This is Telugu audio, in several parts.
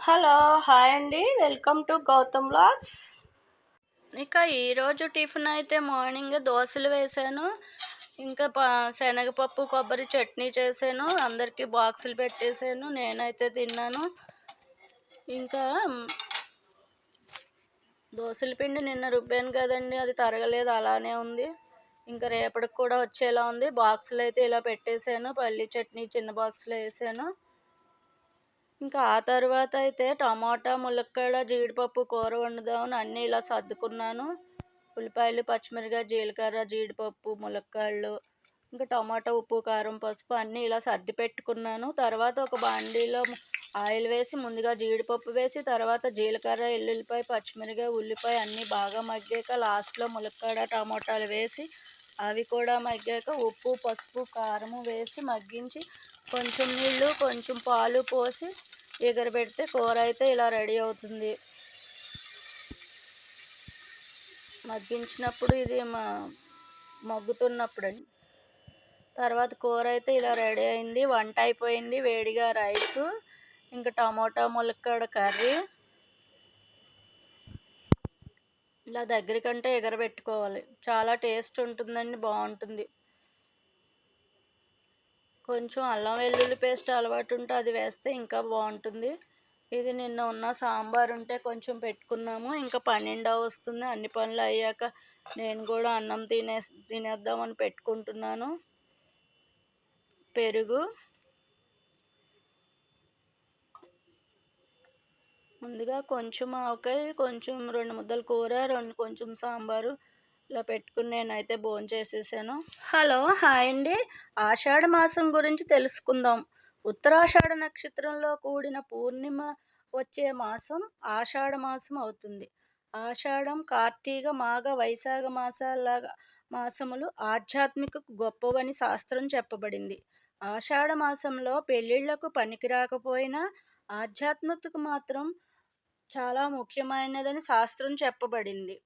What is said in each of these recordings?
హలో హాయ్ అండి, వెల్కమ్ టు గౌతమ్ బ్లాగ్స్. ఇక ఈరోజు టిఫిన్ అయితే మార్నింగ్ దోశలు వేసాను. ఇంకా శనగపప్పు కొబ్బరి చట్నీ చేశాను. అందరికీ బాక్సులు పెట్టేశాను, నేనైతే తిన్నాను. ఇంకా దోశల పిండి నిన్న రుబ్బాను కదండి, అది తరగలేదు, అలానే ఉంది. ఇంకా రేపటికి కూడా వచ్చేలా ఉంది. బాక్సులు అయితే ఇలా పెట్టేశాను. పల్లీ చట్నీ చిన్న బాక్సులో వేసాను. ఇంకా ఆ తర్వాత అయితే టమాటా ములక్కాడ జీడిపప్పు కూర వండుదామని అన్నీ ఇలా సర్దుకున్నాను. ఉల్లిపాయలు పచ్చిమిరపకాయ జీలకర్ర జీడిపప్పు ములక్కాడలు ఇంకా టమాటా ఉప్పు కారం పసుపు అన్నీ ఇలా సర్ది పెట్టుకున్నాను. తర్వాత ఒక బాండీలో ఆయిల్ వేసి ముందుగా జీడిపప్పు వేసి తర్వాత జీలకర్ర ఎల్లుల్లిపాయ పచ్చిమిరపకాయ ఉల్లిపాయ అన్నీ బాగా మగ్గాక లాస్ట్లో ములక్కాడ టమాటాలు వేసి అవి కూడా మగ్గాక ఉప్పు పసుపు కారము వేసి మగ్గించి కొంచెం నీళ్ళు కొంచెం పాలు పోసి ఎగరబెడితే కూర అయితే ఇలా రెడీ అవుతుంది. మగ్గించినప్పుడు ఇది మగ్గుతున్నప్పుడు తర్వాత కూర అయితే ఇలా రెడీ అయింది. వంట అయిపోయింది. వేడిగా రైసు ఇంకా టమోటా ములక్కాడ కర్రీ ఇలా దగ్గరికంటే ఎగరబెట్టుకోవాలి. చాలా టేస్ట్ ఉంటుందండి, బాగుంటుంది. కొంచెం అల్లం వెల్లుల్లి పేస్ట్ అలవాటు ఉంటే అది వేస్తే ఇంకా బాగుంటుంది. ఇది నిన్న ఉన్న సాంబార్ ఉంటే కొంచెం పెట్టుకున్నాము. ఇంకా 12 వస్తుంది. అన్ని పనులు అయ్యాక నేను కూడా అన్నం తినేద్దామని పెట్టుకుంటున్నాను. పెరుగు ముందుగా కొంచెం ఆవకాయ కొంచెం 2 ముద్దల కూర కొంచెం సాంబారు ఇలా పెట్టుకుని నేనైతే భోంచేసేసాను. హలో హాయ్ అండి, ఆషాఢ మాసం గురించి తెలుసుకుందాం. ఉత్తరాషాఢ నక్షత్రంలో కూడిన పూర్ణిమ వచ్చే మాసం ఆషాఢ మాసం అవుతుంది. ఆషాఢం కార్తీక మాఘ వైశాఖ మాసములు ఆధ్యాత్మిక గొప్పవని శాస్త్రం చెప్పబడింది. ఆషాఢ మాసంలో పెళ్ళిళ్లకు పనికిరాకపోయినా ఆధ్యాత్మికతకు మాత్రం చాలా ముఖ్యమైనదని శాస్త్రం చెప్పబడింది.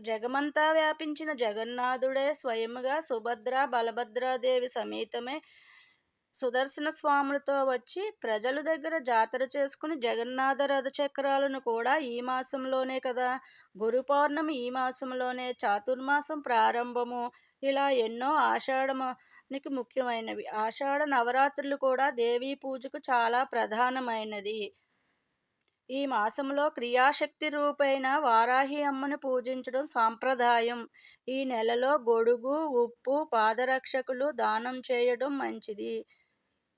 జగమంతా వ్యాపించిన జగన్నాథుడే స్వయముగా సుభద్ర బలభద్రాదేవి సమేతమే సుదర్శన స్వాములతో వచ్చి ప్రజల దగ్గర జాతర చేసుకుని జగన్నాథ రథ చక్రాలను కూడా ఈ మాసంలోనే కదా, గురు పౌర్ణమి ఈ మాసంలోనే, చాతుర్మాసం ప్రారంభము, ఇలా ఎన్నో ఆషాఢానికి ముఖ్యమైనవి. ఆషాఢ నవరాత్రులు కూడా దేవీ పూజకు చాలా ప్రధానమైనది. ఈ మాసంలో క్రియాశక్తి రూపైన వారాహి అమ్మను పూజించడం సాంప్రదాయం. ఈ నెలలో గొడుగు ఉప్పు పాదరక్షకులు దానం చేయడం మంచిది.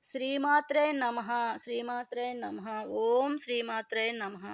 శ్రీమాత్రే నమః. శ్రీమాత్రే నమః. ఓం శ్రీమాత్రే నమః.